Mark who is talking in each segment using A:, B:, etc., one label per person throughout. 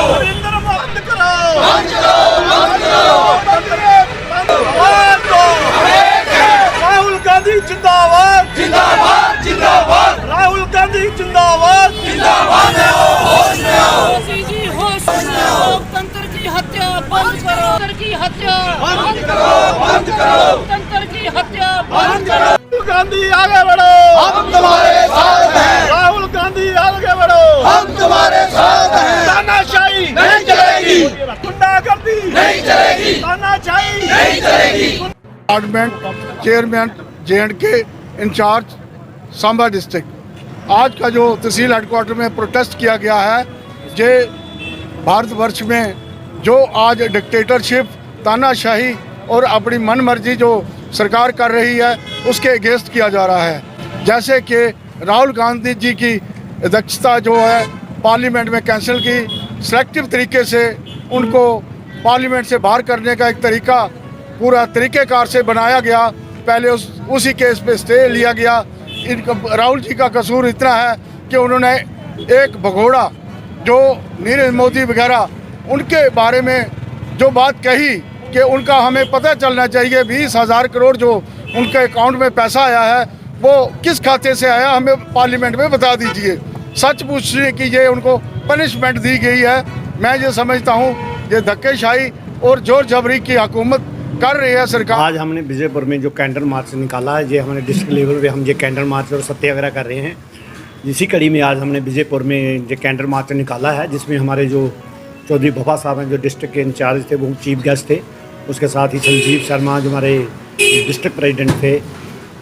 A: नरेंद्र बंद करो, राहुल गांधी जिंदाबाद, जिंदाबाद, जिंदाबाद, राहुल गांधी जिंदाबाद, जिंदाबाद।
B: लोकतंत्र की हत्या बंद करो, लोकतंत्र की हत्या
A: बंद करो, बंद करो,
B: लोकतंत्र की हत्या
A: बंद करो। राहुल गांधी आगे बढ़ो, हम तुम्हारे साथ हैं। राहुल गांधी आगे बढ़ो, हम तुम्हारे साथ हैं। तानाशाही नहीं चलेगी, गुंडागर्दी नहीं चलेगी, तानाशाही नहीं चलेगी।
C: Department chairman J&K incharge Samba district, आज का जो तहसील हेडक्वार्टर में प्रोटेस्ट किया गया है, ये भारतवर्ष में जो आज डिक्टेटरशिप, तानाशाही और अपनी मनमर्जी जो सरकार कर रही है, उसके अगेंस्ट किया जा रहा है। जैसे कि राहुल गांधी जी की अध्यक्षता जो है पार्लियामेंट में कैंसिल की, सेलेक्टिव तरीके से उनको पार्लियामेंट से बाहर करने का एक तरीका पूरा तरीक़ेकार से बनाया गया। पहले उसी केस पे स्टे लिया गया। राहुल जी का कसूर इतना है कि उन्होंने एक भगोड़ा जो नीरज मोदी वगैरह उनके बारे में जो बात कही कि उनका हमें पता चलना चाहिए 20,000 करोड़ जो उनके अकाउंट में पैसा आया है वो किस खाते से आया, हमें पार्लियामेंट में बता दीजिए। सच पूछने की ये उनको पनिशमेंट दी गई है। मैं ये समझता हूँ ये धक्केशाही और जोर जबरी की हुकूमत कर रही है सरकार।
D: आज हमने विजयपुर में जो कैंडल मार्च निकाला है, ये हमारे डिस्ट्रिक्ट लेवल पे हम ये कैंडल मार्च और सत्याग्रह कर रहे हैं। इसी कड़ी में आज हमने विजयपुर में ये कैंडल मार्च निकाला है, जिसमें हमारे जो चौधरी भोपा साहब हैं जो डिस्ट्रिक्ट के इंचार्ज थे, वो चीफ गेस्ट थे। उसके साथ ही संजीव शर्मा जो हमारे डिस्ट्रिक्ट प्रेसिडेंट थे,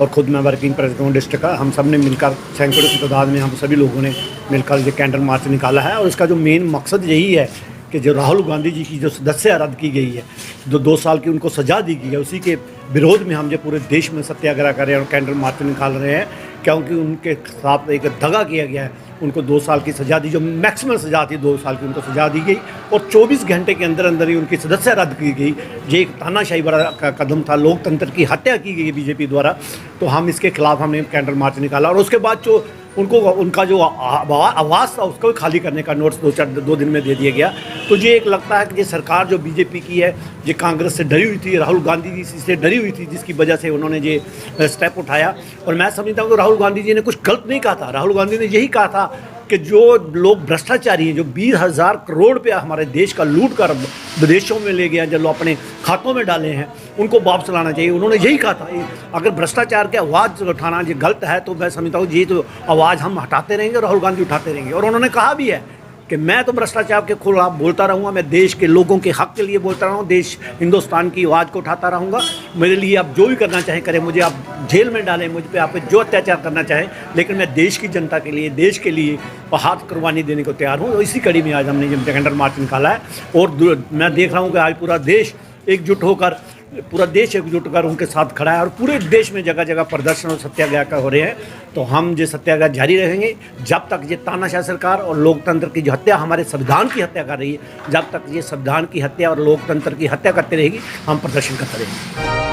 D: और ख़ुद मैं वर्किंग प्रेसिडेंट हूँ डिस्ट्रिक्ट का। हम सब ने मिलकर सैकड़ों की तादाद में हम सभी लोगों ने मिलकर ये कैंडल मार्च निकाला है। और इसका जो मेन मकसद यही है कि जो राहुल गांधी जी की जो सदस्यता रद्द की गई है, जो 2 साल की उनको सज़ा दी गई है, उसी के विरोध में हम जो पूरे देश में सत्याग्रह कर रहे हैं और कैंडल मार्च निकाल रहे हैं, क्योंकि उनके साथ एक दगा किया गया है। उनको 2 साल की सज़ा दी, जो मैक्सिमम सज़ा थी 2 साल की उनको सज़ा दी गई, और 24 घंटे के अंदर अंदर ही उनकी सदस्यता रद्द की गई। ये एक तानाशाही बड़ा कदम था, लोकतंत्र की हत्या की गई बीजेपी द्वारा। तो हम इसके खिलाफ हमने कैंडल मार्च निकाला, और उसके बाद जो उनका जो आवाज़ था उसको खाली करने का नोटिस 2 दिन में दे दिया गया। तो ये एक लगता है कि ये सरकार जो बीजेपी की है, ये कांग्रेस से डरी हुई थी, राहुल गांधी जी से डरी हुई थी, जिसकी वजह से उन्होंने ये स्टेप उठाया। और मैं समझता हूँ कि राहुल गांधी जी ने कुछ गलत नहीं कहा था। राहुल गांधी ने यही कहा था कि जो लोग भ्रष्टाचारी हैं, जो 20,000 करोड़ रुपया हमारे देश का लूट कर विदेशों में ले गए, जो लोग अपने खातों में डाले हैं, उनको वापस लाना चाहिए। उन्होंने यही कहा था। अगर भ्रष्टाचार की आवाज़ उठाना ये गलत है, तो मैं समझता हूँ ये तो आवाज़ हम हटाते रहेंगे, राहुल गांधी उठाते रहेंगे। और उन्होंने कहा भी है कि मैं तो भ्रष्टाचार के खिलाफ बोलता रहूँगा, मैं देश के लोगों के हक़ के लिए बोलता रहूँगा, देश हिंदुस्तान की आवाज़ को उठाता रहूँगा। मेरे लिए आप जो भी करना चाहें करें, मुझे आप जेल में डालें, मुझ पे आप जो अत्याचार करना चाहें, लेकिन मैं देश की जनता के लिए, देश के लिए हाथ कुर्बानी देने को तैयार हूँ। और इसी कड़ी में आज हमने ये कैंडल मार्च निकाला है। और मैं देख रहा हूँ कि आज पूरा देश एकजुट होकर उनके साथ खड़ा है, और पूरे देश में जगह जगह प्रदर्शन और सत्याग्रह का हो रहे हैं। तो हम ये सत्याग्रह जारी रहेंगे जब तक ये तानाशाह सरकार और लोकतंत्र की जो हत्या, हमारे संविधान की हत्या कर रही है, जब तक ये संविधान की हत्या और लोकतंत्र की हत्या करते रहेगी, हम प्रदर्शन करते रहेंगे।